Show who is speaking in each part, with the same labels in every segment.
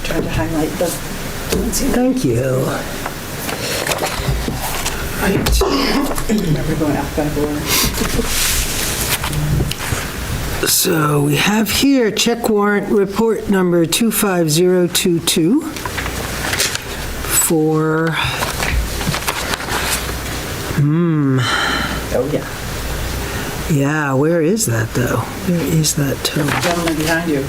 Speaker 1: Tried to highlight the.
Speaker 2: Thank you.
Speaker 1: Remember going alphabetical order.
Speaker 2: So we have here check warrant report number 25022 for,
Speaker 1: Oh, yeah.
Speaker 2: yeah, where is that though? Where is that total?
Speaker 1: Gentleman behind you.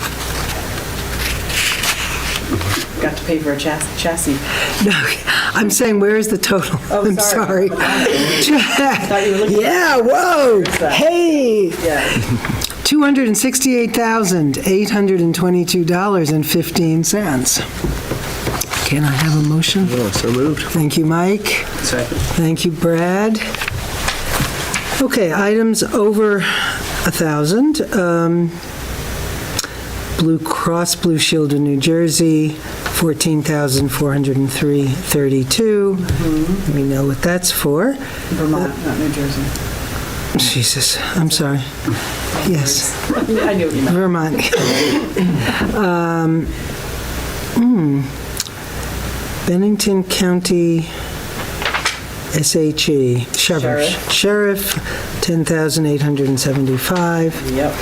Speaker 1: Got to pay for a chassis.
Speaker 2: No, I'm saying, where is the total?
Speaker 1: Oh,
Speaker 2: I'm sorry.
Speaker 1: Thought you were looking.
Speaker 2: Yeah, whoa,
Speaker 1: Where's that?
Speaker 2: hey,
Speaker 1: Yeah.
Speaker 2: $268,822.15. Can I have a motion?
Speaker 3: Oh, so moved.
Speaker 2: Thank you, Mike.
Speaker 3: Second.
Speaker 2: Thank you, Brad. Okay, items over 1,000. Blue Cross Blue Shield of New Jersey, $14,403.32. We know what that's for.
Speaker 1: Vermont, not New Jersey.
Speaker 2: Jesus, I'm sorry. Yes,
Speaker 1: I knew what you meant.
Speaker 2: Vermont. Bennington County SHE, Sheriff, $10,875.
Speaker 1: Yep.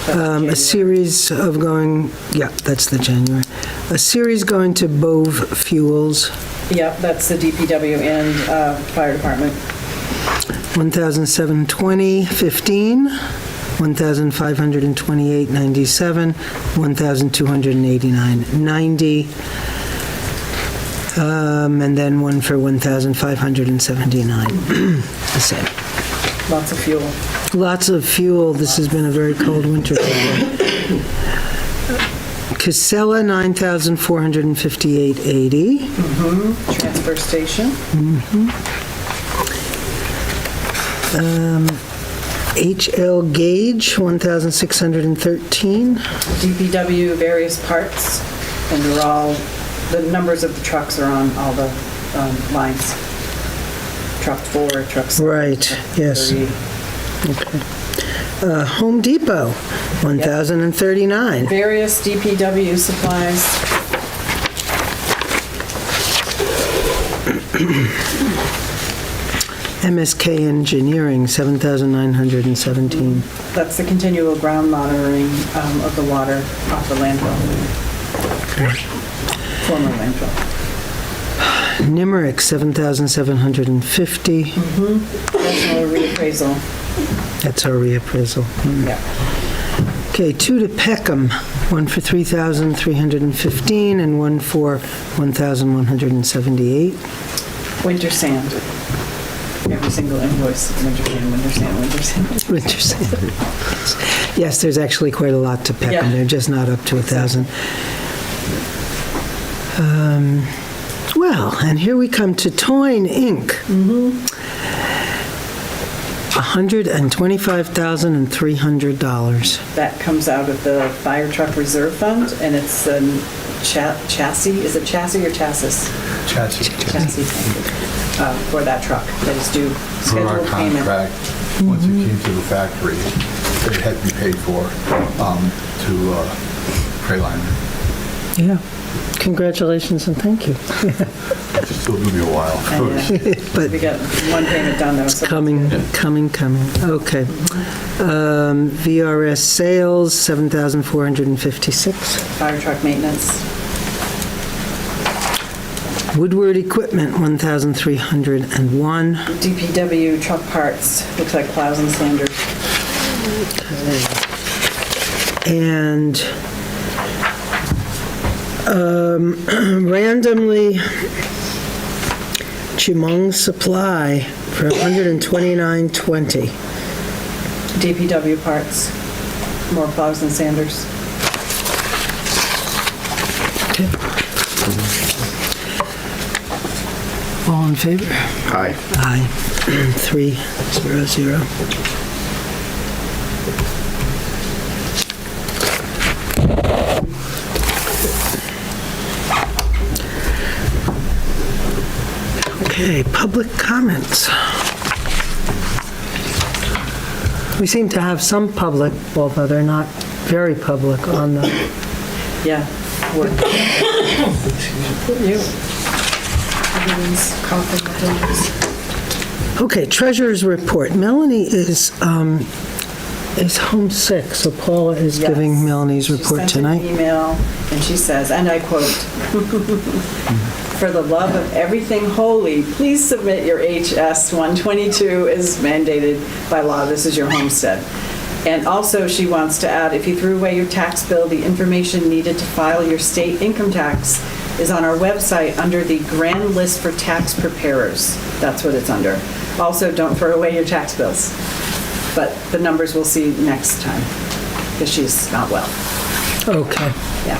Speaker 2: A series of going, yeah, that's the January. A series going to Bove Fuels,
Speaker 1: Yep, that's the DPW and fire department.
Speaker 2: 1,720.15, 1,528.97, 1,289.90, and then one for 1,579. The same.
Speaker 1: Lots of fuel.
Speaker 2: Lots of fuel. This has been a very cold winter. Casella, 9,458.80.
Speaker 1: Transfer station.
Speaker 2: HL Gauge, 1,613.
Speaker 1: DPW, various parts, and they're all, the numbers of the trucks are on all the lines. Truck 4, truck 7.
Speaker 2: Right, yes.
Speaker 1: 3.
Speaker 2: Okay. Home Depot, 1,039.
Speaker 1: Various DPW supplies.
Speaker 2: MSK Engineering, 7,917.
Speaker 1: That's the continual ground monitoring of the water off the landfill. Former landfill.
Speaker 2: Nimerick, 7,750.
Speaker 1: That's our reappraisal.
Speaker 2: That's our reappraisal.
Speaker 1: Yeah.
Speaker 2: Okay, two to Peckham, one for 3,315 and one for 1,178.
Speaker 1: Winter sand. Every single invoice, winter sand, winter sand, winter sand.
Speaker 2: Winter sand. Yes, there's actually quite a lot to Peckham.
Speaker 1: Yeah.
Speaker 2: They're just not up to 1,000. Well, and here we come to Toyne Inc. $125,300.
Speaker 1: That comes out of the fire truck reserve fund, and it's a chassis, is it chassis or chassis?
Speaker 4: Chassis.
Speaker 1: Chassis, thank you, for that truck that is due
Speaker 4: For our
Speaker 1: scheduled payment.
Speaker 4: contract, once it came to the factory, it had to be paid for to Crayline.
Speaker 2: Yeah. Congratulations and thank you.
Speaker 4: It's still going to be a while.
Speaker 2: But
Speaker 1: We got one payment done though. So
Speaker 2: coming. Okay. VRS sales, 7,456.
Speaker 1: fire truck maintenance.
Speaker 2: Woodward Equipment, 1,301.
Speaker 1: DPW truck parts, looks like plows and sanders.
Speaker 2: And randomly, Chimong Supply for $129.20.
Speaker 1: DPW parts, more plows and sanders.
Speaker 2: All in favor?
Speaker 3: Aye.
Speaker 2: Aye. 300. Okay, public comments. We seem to have some public, although they're not very public, on the
Speaker 1: Yeah, work. You. Everyone's coughing with things.
Speaker 2: Okay, treasurer's report. Melanie is homesick, so Paula is
Speaker 1: Yes.
Speaker 2: giving Melanie's report
Speaker 1: She sent
Speaker 2: tonight.
Speaker 1: an email, and she says, and I quote, "For the love of everything holy, please submit your HS 122 as mandated by law." This is your homestead. And also, she wants to add, if you threw away your tax bill, the information needed to file your state income tax is on our website under the grand list for tax preparers. That's what it's under. Also, don't throw away your tax bills. But the numbers we'll see next time, because she's not well.
Speaker 2: Okay.
Speaker 1: Yeah.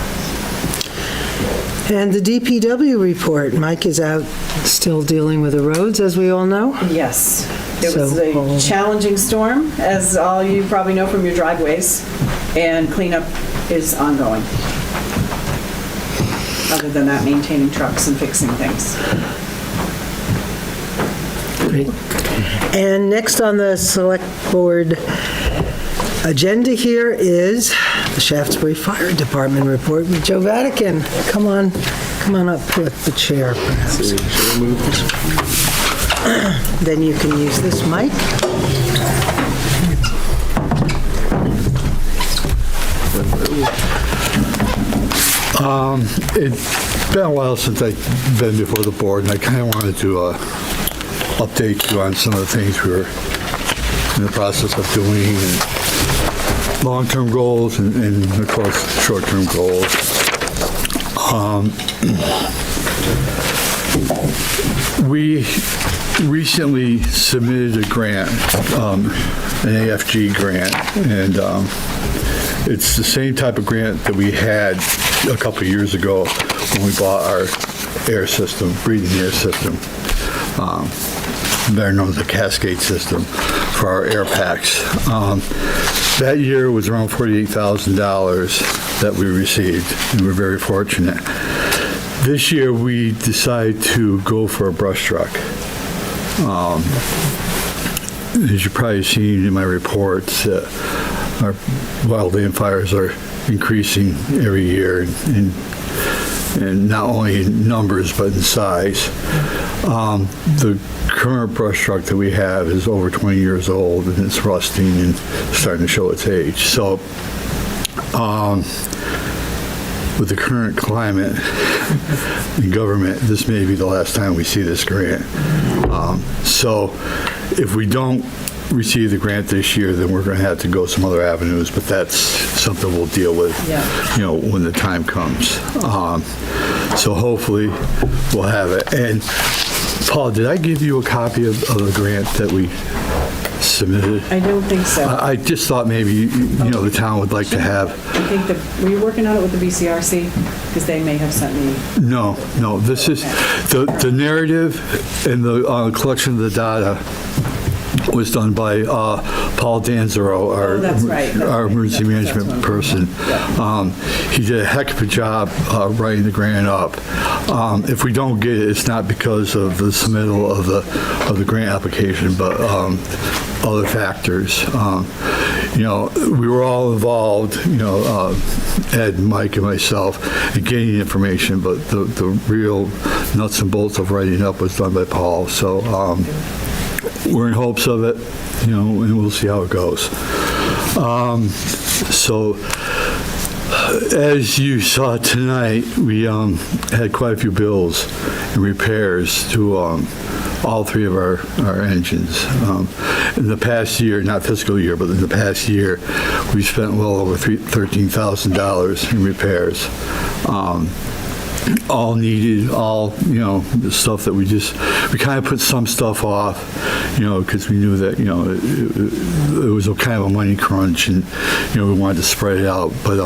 Speaker 2: And the DPW report. Mike is out still dealing with the roads, as we all know.
Speaker 1: Yes. It was
Speaker 2: So,
Speaker 1: a challenging storm, as all you probably know from your driveways, and cleanup is ongoing. Other than that, maintaining trucks and fixing things.
Speaker 2: Great. And next on the select board agenda here is the Shaftsbury Fire Department report with Joe Vatican. Come on up to the chair, perhaps. Then you can use this mic.
Speaker 4: It's been a while since I've been before the board, and I kind of wanted to update you on some of the things we were in the process of doing, and long-term goals and of course, short-term goals. We recently submitted a grant, an AFG grant, and it's the same type of grant that we had a couple of years ago when we bought our air system, breathing air system. They're known as the Cascade system for our air packs. That year was around $48,000 that we received, and we're very fortunate. This year, we decided to go for a brush truck. As you've probably seen in my reports, our wildland fires are increasing every year, and not only in numbers, but in size. The current brush truck that we have is over 20 years old, and it's rusting and starting to show its age. So, with the current climate in government, this may be the last time we see this grant. So if we don't receive the grant this year, then we're going to have to go some other avenues, but that's something we'll deal with, when the time comes. So hopefully we'll have it. And Paul, did I give you a copy of the grant that we submitted?
Speaker 1: I don't think so.
Speaker 4: I just thought maybe, the town would like to have.
Speaker 1: I think were you working on it with the BCRC? Because they may have sent me.
Speaker 4: No, this is, the narrative and the collection of the data was done by Paul Danzero, our emergency management person. He did a heck of a job writing the grant up. If we don't get it, it's not because of the submittal of the grant application, but other factors. We were all involved, Ed, Mike, and myself, in getting the information, but the real nuts and bolts of writing it up was done by Paul. So we're in hopes of it, and we'll see how it goes. So as you saw tonight, we had quite a few bills and repairs to all three of our engines. In the past year, not fiscal year, but in the past year, we spent well over $13,000 in repairs. All needed, the stuff that we kind of put some stuff off, because we knew that, it was a kind of a money crunch, and, we wanted to spread it out. But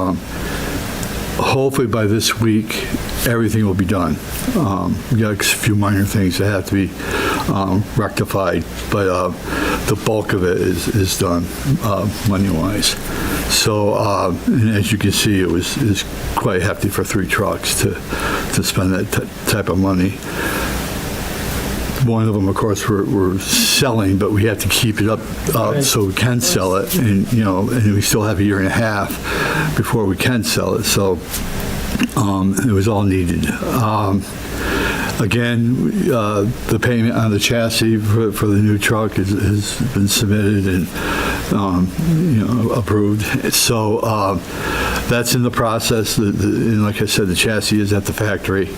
Speaker 4: hopefully by this week, everything will be done. We got a few minor things that have to be rectified, but the bulk of it is done money-wise. So, and as you can see, it was quite hefty for 3 trucks to spend that type of money. One of them, of course, we're selling, but we have to keep it up so we can sell it, and and we still have a year and a half before we can sell it. So It was all needed. Again, the payment on the chassis for the new truck has been submitted and approved. So that's in the process. And like I said, the chassis is at the factory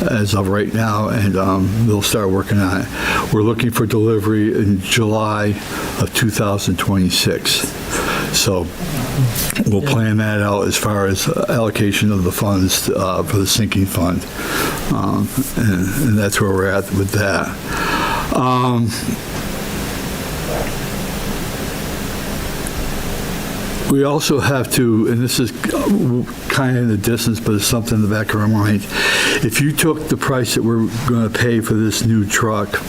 Speaker 4: as of right now, and they'll start working on it. We're looking for delivery in July of 2026. So we'll plan that out as far as allocation of the funds for the sinking fund. And that's where we're at with that. We also have to, and this is kind of in the distance, but it's something in the back of our mind. If you took the price that we're going to pay for this new truck,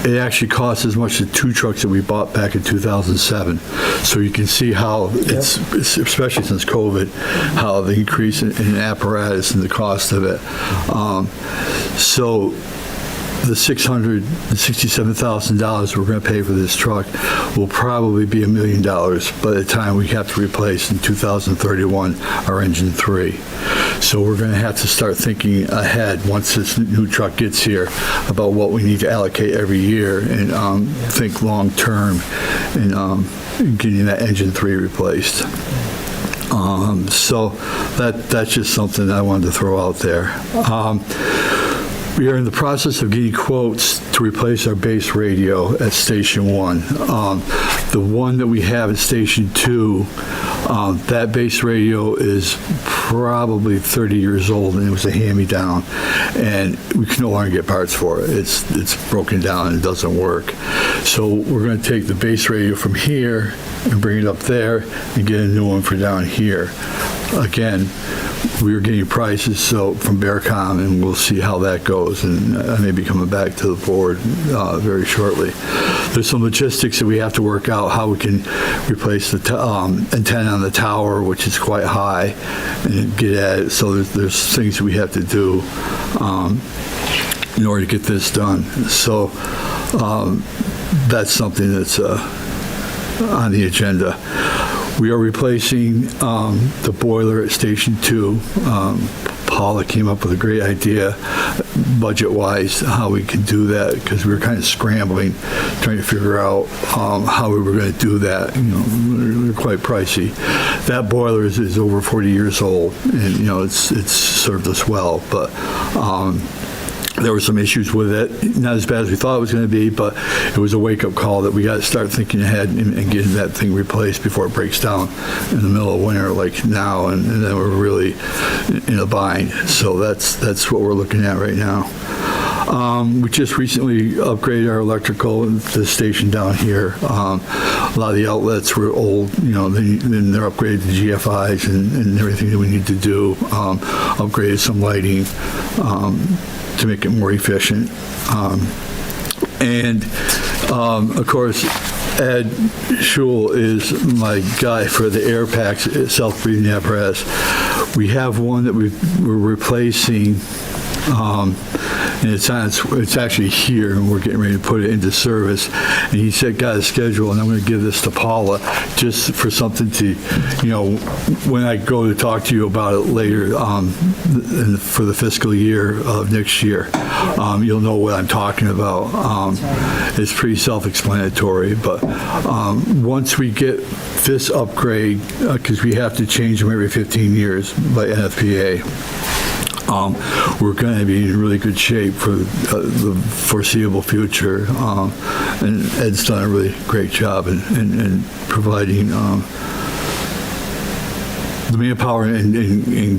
Speaker 4: it actually costs as much as 2 trucks that we bought back in 2007. So you can see how it's especially since COVID, how the increase in apparatus and the cost of it. So the $667,000 we're going to pay for this truck will probably be $1 million by the time we have to replace in 2031 our engine 3. So we're going to have to start thinking ahead once this new truck gets here about what we need to allocate every year and think long term in getting that engine 3 replaced. So that's just something I wanted to throw out there. We are in the process of getting quotes to replace our base radio at Station 1. The one that we have at Station 2, that base radio is probably 30 years old, and it was a hand-me-down, and we can no longer get parts for it. It's broken down and it doesn't work. So we're going to take the base radio from here and bring it up there and get a new one for down here. Again, we are getting prices from Bearcom, and we'll see how that goes, and I may be coming back to the board very shortly. There's some logistics that we have to work out, how we can replace the antenna on the tower, which is quite high, and get at it. So there's things that we have to do in order to get this done. So that's something that's on the agenda. We are replacing the boiler at Station 2. Paula came up with a great idea, budget-wise, how we can do that, because we were kind of scrambling, trying to figure out how we were going to do that. They're quite pricey. That boiler is over 40 years old, and it's served us well, but there were some issues with it, not as bad as we thought it was going to be, but it was a wake-up call that we got to start thinking ahead and getting that thing replaced before it breaks down in the middle of winter like now, and then we're really in a bind. So that's what we're looking at right now. We just recently upgraded our electrical at the station down here. A lot of the outlets were old, then they're upgraded to GFIs and everything that we need to do. Upgraded some lighting to make it more efficient. Of course, Ed Schul is my guy for the air packs, self-breathing apparatus. We have one that we're replacing, and it's actually here, and we're getting ready to put it into service. And he said, got a schedule, and I'm going to give this to Paula just for something to, when I go to talk to you about it later for the fiscal year of next year, you'll know what I'm talking about. It's pretty self-explanatory, but once we get this upgrade, because we have to change them every 15 years by NFPA, we're going to be in really good shape for the foreseeable future. And Ed's done a really great job in providing the manpower and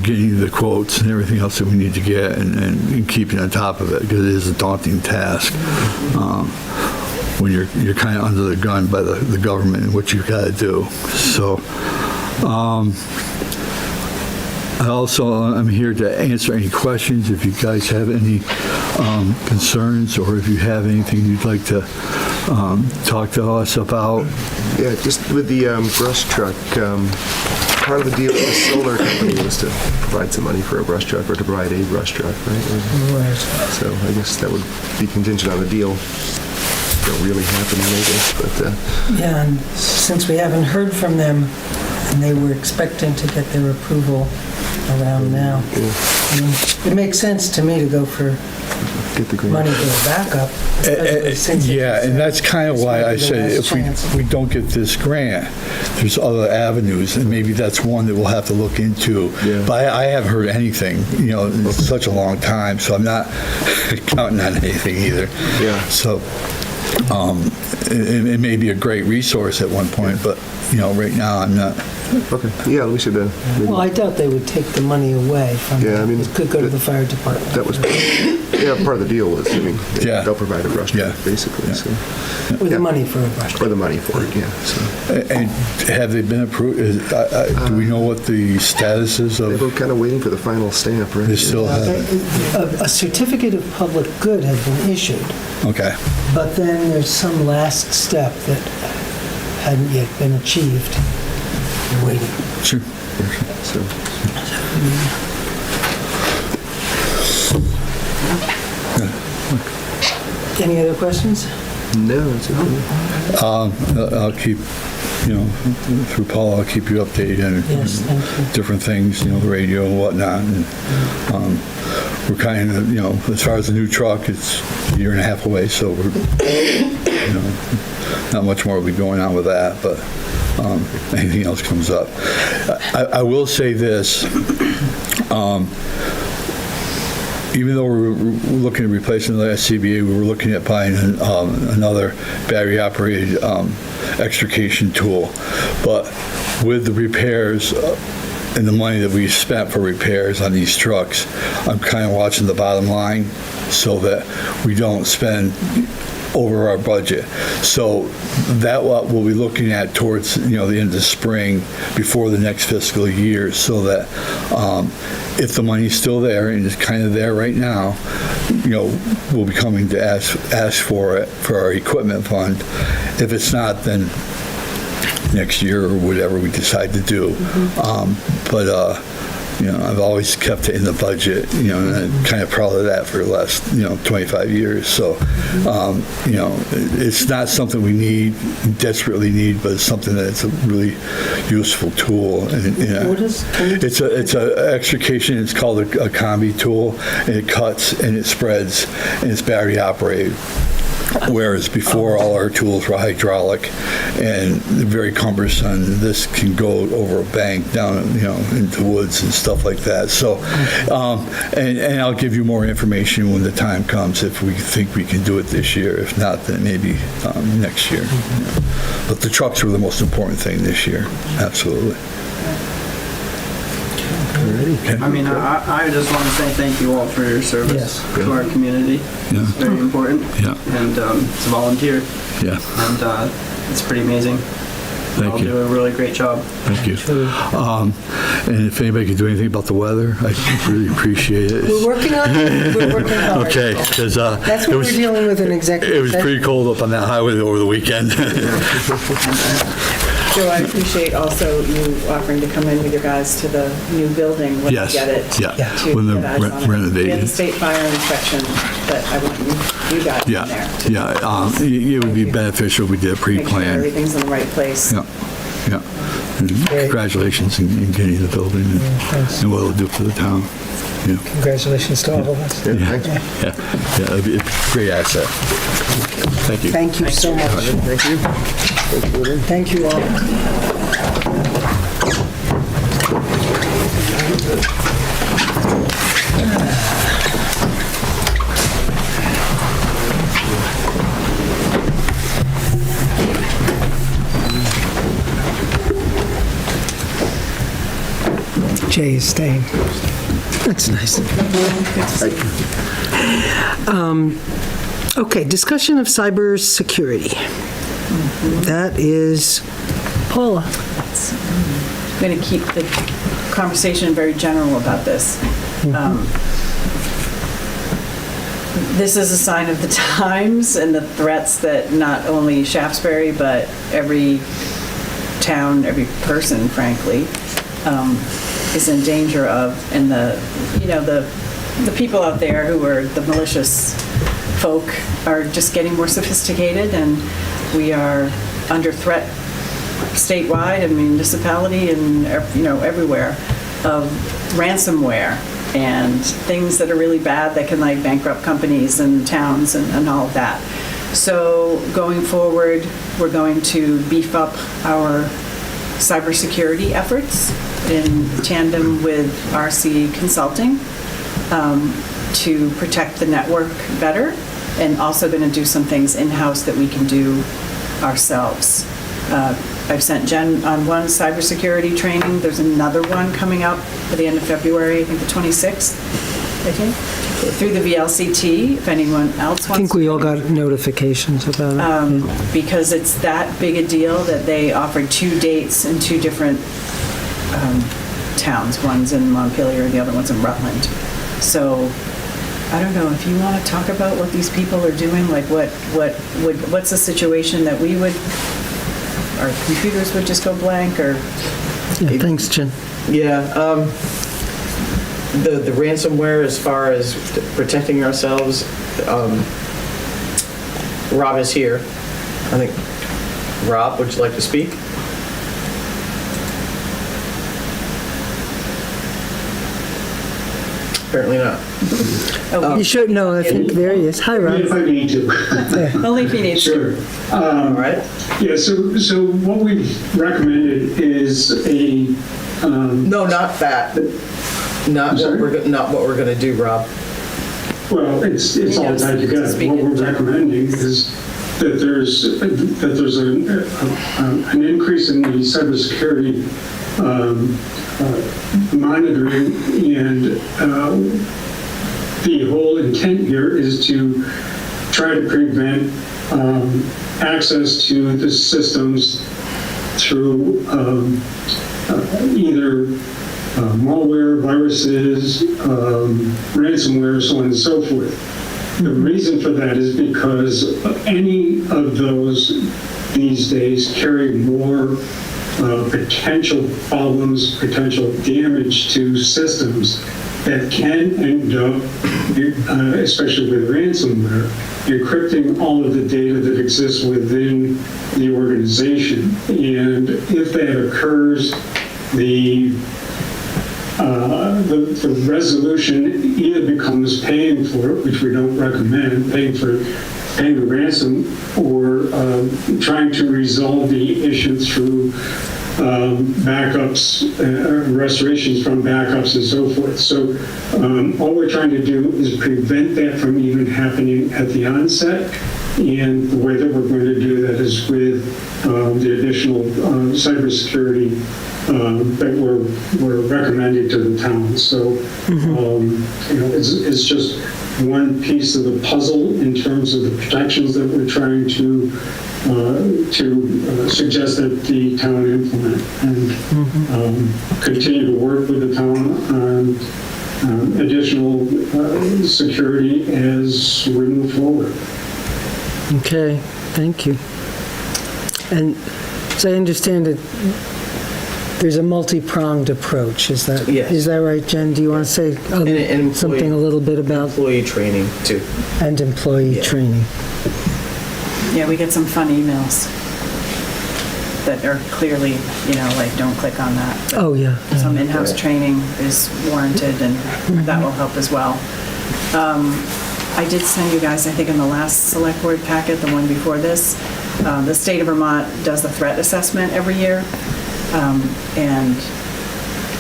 Speaker 4: getting the quotes and everything else that we need to get and keeping on top of it, because it is a daunting task when you're kind of under the gun by the government and what you've got to do. So I'm here to answer any questions if you guys have any concerns, or if you have anything you'd like to talk to us about.
Speaker 3: Yeah, just with the brush truck, part of the deal with the solar company was to provide some money for a brush truck, or to provide a brush truck, right?
Speaker 2: Right.
Speaker 3: So I guess that would be contingent on the deal really happening, I guess. But
Speaker 2: Yeah, and since we haven't heard from them, and they were expecting to get their approval around now. I mean, it makes sense to me to go for
Speaker 3: Get the grant.
Speaker 2: money for a backup, especially since
Speaker 4: Yeah, and that's kind of why I say if we don't get this grant, there's other avenues, and maybe that's one that we'll have to look into.
Speaker 3: Yeah.
Speaker 4: But I haven't heard anything, in such a long time, so I'm not counting on anything either.
Speaker 3: Yeah.
Speaker 4: So it may be a great resource at one point, but, right now I'm not.
Speaker 3: Okay, yeah, we should, maybe-
Speaker 2: Well, I doubt they would take the money away from
Speaker 3: Yeah, I
Speaker 2: them.
Speaker 3: mean,
Speaker 2: It could go to the fire department.
Speaker 3: that was, part of the deal was,
Speaker 4: Yeah.
Speaker 3: they'll provide a brush truck,
Speaker 4: Yeah.
Speaker 3: basically, so.
Speaker 2: Or the
Speaker 3: Yeah.
Speaker 2: money for a brush
Speaker 3: Or
Speaker 2: truck.
Speaker 3: the money for it, yeah, so.
Speaker 4: And have they been approved? Do we know what the status is
Speaker 3: They were
Speaker 4: of?
Speaker 3: kind of waiting for the final stamp, right?
Speaker 4: They still have,
Speaker 2: A certificate of public good has been issued,
Speaker 4: okay.
Speaker 2: but then there's some last step that hadn't yet been achieved. I'm waiting.
Speaker 4: Sure.
Speaker 3: So,
Speaker 2: Any other questions?
Speaker 3: no, it's okay.
Speaker 4: I'll keep, through Paul, I'll keep you updated
Speaker 2: Yes, thank you.
Speaker 4: on different things, the radio and whatnot. And we're kind of, as far as the new truck, it's a year and a half away, so we're, not much more will be going on with that, but anything else comes up. I will say this, even though we're looking at replacing the SCBA, we were looking at buying another battery-operated extrication tool. But with the repairs and the money that we spent for repairs on these trucks, I'm kind of watching the bottom line so that we don't spend over our budget. So that what we'll be looking at towards, the end of the spring before the next fiscal year, so that if the money's still there, and it's kind of there right now, we'll be coming to ask for it for our equipment fund. If it's not, then next year or whatever we decide to do. But I've always kept it in the budget, and I'm kind of proud of that for the last, 25 years. So, it's not something we desperately need, but it's something that's a really useful tool. And,
Speaker 2: What is- can you-
Speaker 4: it's a extrication. It's called a combi tool, and it cuts and it spreads, and it's battery operated. Whereas before, all our tools were hydraulic and very cumbersome. This can go over a bank down, into woods and stuff like that. So, and I'll give you more information when the time comes if we think we can do it this year. If not, then maybe next year. But the trucks were the most important thing this year. Absolutely.
Speaker 5: I mean, I just want to say thank you all for your service
Speaker 2: Yes.
Speaker 5: to our community.
Speaker 4: Yeah.
Speaker 5: It's very important.
Speaker 4: Yeah.
Speaker 5: And it's a volunteer,
Speaker 4: Yeah.
Speaker 5: and it's pretty amazing.
Speaker 4: Thank
Speaker 5: I'll
Speaker 4: you.
Speaker 5: do a really great job.
Speaker 4: Thank you. And if anybody can do anything about the weather, I really appreciate it.
Speaker 2: We're working on it. We're working hard.
Speaker 4: Okay, because
Speaker 2: That's what we're dealing with in executive
Speaker 4: it was
Speaker 2: session.
Speaker 4: pretty cold up on that highway over the weekend.
Speaker 1: Joe, I appreciate also you offering to come in with your guys to the new building when you
Speaker 4: Yes,
Speaker 1: get it.
Speaker 4: yeah,
Speaker 1: to
Speaker 4: when the
Speaker 1: get eyes on it.
Speaker 4: renovated.
Speaker 1: We had the state fire inspection, but I want you guys in there.
Speaker 4: Yeah,
Speaker 1: to
Speaker 4: yeah. It would be beneficial if we did a
Speaker 1: Make sure
Speaker 4: pre-plan.
Speaker 1: everything's in the right place.
Speaker 4: Yeah, yeah. And
Speaker 2: Great.
Speaker 4: congratulations in getting the building
Speaker 2: thanks.
Speaker 4: and what it'll do for the town. Yeah,
Speaker 2: Congratulations to all of us.
Speaker 3: Yeah, thanks.
Speaker 4: yeah, it'd be a great asset. Thank you.
Speaker 2: Thank you so much.
Speaker 3: Thank you.
Speaker 2: Thank you all. Jay is staying. That's nice. Okay, discussion of cybersecurity. That is Paula.
Speaker 1: I'm going to keep the conversation very general about this. This is a sign of the times and the threats that not only Shaftsbury, but every town, every person, frankly, is in danger of. And the people out there who are the malicious folk are just getting more sophisticated, and we are under threat statewide, a municipality, and everywhere, of ransomware and things that are really bad that can like bankrupt companies and towns and all of that. So going forward, we're going to beef up our cybersecurity efforts in tandem with RC Consulting to protect the network better, and also going to do some things in-house that we can do ourselves. I've sent Jen on one cybersecurity training. There's another one coming up at the end of February, I think the 26th, through the VLCT, if anyone else wants to.
Speaker 2: I think we all got notifications about it.
Speaker 1: Because it's that big a deal that they offered 2 dates in 2 different towns. One's in Montpelier, the other one's in Rutland. So I don't know if you want to talk about what these people are doing, like what's the situation that our computers would just go blank, or?
Speaker 2: Yeah, thanks, Jen.
Speaker 6: Yeah, the ransomware, as far as protecting ourselves, Rob is here. I think, Rob, would you like to speak? Apparently not.
Speaker 1: Oh,
Speaker 2: You should know, I think there he is. Hi, Rob.
Speaker 7: If I need to.
Speaker 1: only if you need to.
Speaker 7: Sure.
Speaker 6: All right.
Speaker 7: Yeah, so what we've recommended is a,
Speaker 6: No, not that. Not what
Speaker 7: sorry?
Speaker 6: we're going to do, Rob.
Speaker 7: well, it's all tied together.
Speaker 1: Speak
Speaker 7: What
Speaker 1: in
Speaker 7: we're
Speaker 1: general.
Speaker 7: recommending is that there's an increase in the cybersecurity monitoring, and the whole intent here is to try to prevent access to the systems through either malware, viruses, ransomware, so on and so forth. The reason for that is because any of those these days carry more potential problems, potential damage to systems that can end up, especially with ransomware, encrypting all of the data that exists within the organization. And if that occurs, the resolution either becomes paying for it, which we don't recommend, paying the ransom, or trying to resolve the issue through backups, restorations from backups and so forth. So all we're trying to do is prevent that from even happening at the onset. And the way that we're going to do that is with the additional cybersecurity that we're recommending to the town. So, it's just one piece of the puzzle in terms of the protections that we're trying to suggest that the town implement, and continue to work with the town on additional security as we move forward.
Speaker 2: Okay, thank you. And as I understand it, there's a multi-pronged approach. Is that
Speaker 6: Yes.
Speaker 2: Is that right, Jen? Do you want to say
Speaker 6: employee-
Speaker 2: something a little bit about
Speaker 6: Employee training, too.
Speaker 2: and employee
Speaker 6: Yeah.
Speaker 2: training?
Speaker 1: Yeah, we get some fun emails that are clearly, like, don't click on that. But
Speaker 2: Oh, yeah.
Speaker 1: some in-house training is warranted, and that will help as well. I did send you guys, I think in the last select board packet, the one before this, the state of Vermont does the threat assessment every year. And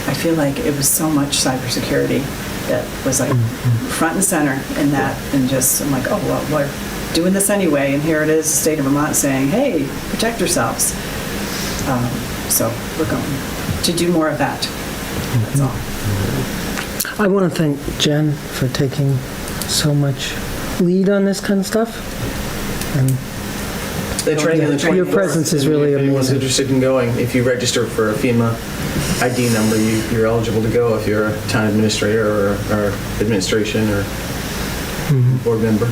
Speaker 1: I feel like it was so much cybersecurity that was like front and center in that, and just, I'm like, oh, well, we're doing this anyway, and here it is, the state of Vermont saying, hey, protect yourselves. So we're going to do more of that. That's all.
Speaker 2: I want to thank Jen for taking so much lead on this kind of stuff. And
Speaker 6: The training and the training.
Speaker 2: Your presence is really
Speaker 6: If anyone's
Speaker 2: amazing.
Speaker 6: interested in going, if you register for a FEMA ID number, you're eligible to go if you're a town administrator or administration or board member.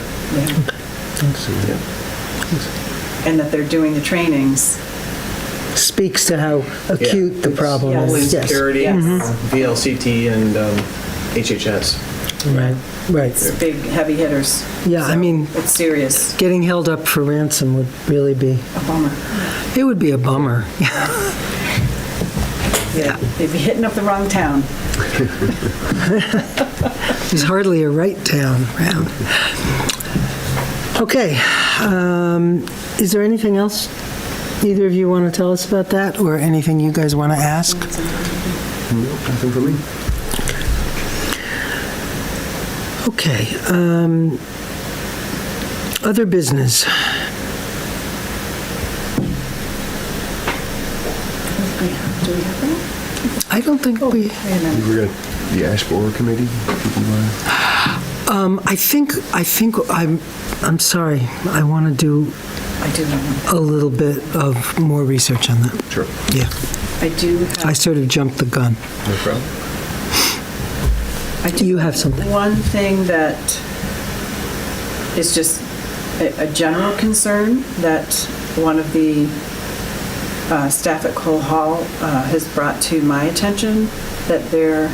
Speaker 1: And that they're doing the trainings.
Speaker 2: speaks to how acute the problem
Speaker 1: Yes.
Speaker 6: Homeland
Speaker 2: is. Yes.
Speaker 6: Security,
Speaker 1: Yes.
Speaker 6: VLCT, and HHS.
Speaker 2: Right, right.
Speaker 1: It's big, heavy hitters.
Speaker 2: Yeah, I
Speaker 1: So
Speaker 2: mean-
Speaker 1: It's serious.
Speaker 2: Getting held up for ransom would really be,
Speaker 1: A bummer.
Speaker 2: it would be a bummer.
Speaker 1: Yeah. They'd be hitting up the wrong town.
Speaker 2: There's hardly a right town around. Okay, is there anything else either of you want to tell us about that, or anything you guys want to ask?
Speaker 3: Nothing for me.
Speaker 2: Okay, other business.
Speaker 1: Do we have that?
Speaker 2: I don't think we,
Speaker 1: Wait a minute.
Speaker 3: You were going to, the Ash Borer Committee?
Speaker 2: I'm sorry, I want to do
Speaker 1: I do have one.
Speaker 2: a little bit of more research on that.
Speaker 3: Sure.
Speaker 2: Yeah,
Speaker 1: I do have.
Speaker 2: I sort of jumped the gun.
Speaker 3: No problem.
Speaker 1: I do
Speaker 2: You have something.
Speaker 1: One thing that is just a general concern that one of the staff at Cole Hall has brought to my attention, that there,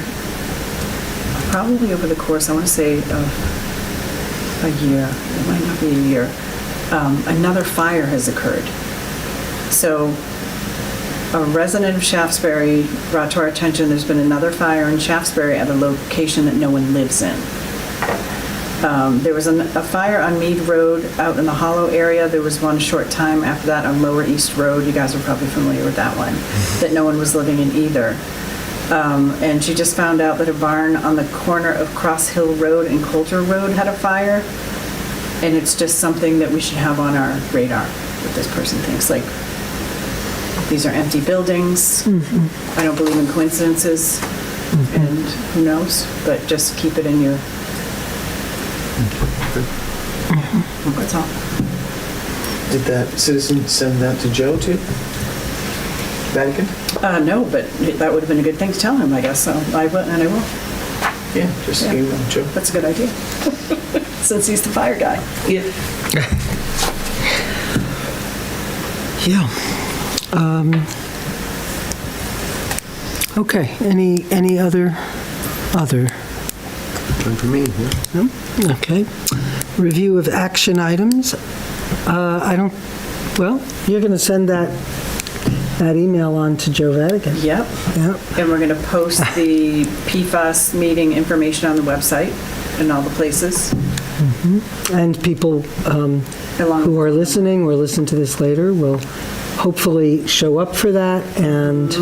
Speaker 1: probably over the course, I want to say, of a year, it might not be a year, another fire has occurred. So a resident of Shaftsbury brought to our attention there's been another fire in Shaftsbury at a location that no one lives in. There was a fire on Mead Road out in the Hollow area. There was one a short time after that on Lower East Road. You guys are probably familiar with that one, that no one was living in either. And she just found out that a barn on the corner of Cross Hill Road and Coulter Road had a fire. And it's just something that we should have on our radar, what this person thinks. Like, these are empty buildings. I don't believe in coincidences, and who knows, but just keep it in your... That's all.
Speaker 6: Did that citizen send that to Joe too? Vatican?
Speaker 1: No, but that would have been a good thing to tell him, I guess, so I will, and I will.
Speaker 6: Yeah, just
Speaker 1: Yeah.
Speaker 6: email Joe.
Speaker 1: That's a good idea, since he's the fire guy.
Speaker 6: Yeah.
Speaker 2: Yeah. Okay, any other?
Speaker 3: None for me, yeah.
Speaker 2: No? Okay. Review of action items. Well, you're going to send that email on to Joe Vatican.
Speaker 1: Yep,
Speaker 2: Yep.
Speaker 1: and we're going to post the PFAS meeting information on the website and all the places.
Speaker 2: And people who are listening or listen to this later will hopefully show up for that and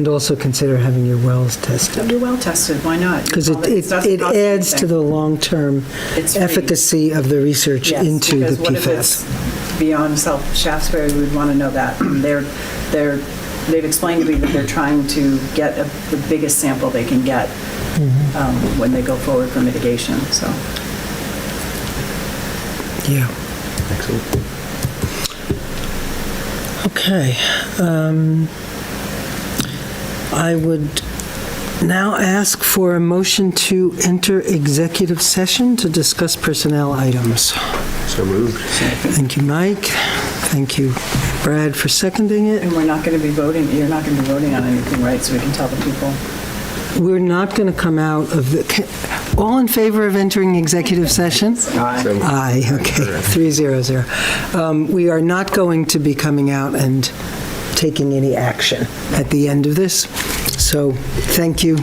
Speaker 2: also consider having your wells tested.
Speaker 1: You're well tested, why not?
Speaker 2: Because
Speaker 1: Doesn't
Speaker 2: it
Speaker 1: cost
Speaker 2: adds to
Speaker 1: anything.
Speaker 2: the long-term
Speaker 1: It's free.
Speaker 2: efficacy of the research
Speaker 1: Yes,
Speaker 2: into the
Speaker 1: because what if
Speaker 2: PFAS.
Speaker 1: it's beyond South Shaftsbury, we'd want to know that. And they've explained to me that they're trying to get the biggest sample they can get when they go forward for mitigation, so.
Speaker 2: Yeah.
Speaker 3: Excellent.
Speaker 2: Okay. I would now ask for a motion to enter executive session to discuss personnel items.
Speaker 3: So moved.
Speaker 2: Thank you, Mike. Thank you, Brad, for seconding it.
Speaker 1: And we're not going to be voting, you're not going to be voting on anything, right? So we can tell the people.
Speaker 2: We're not going to come out of the... All in favor of entering executive session? Aye, okay, 300. We are not going to be coming out and taking any action at the end of this, so thank you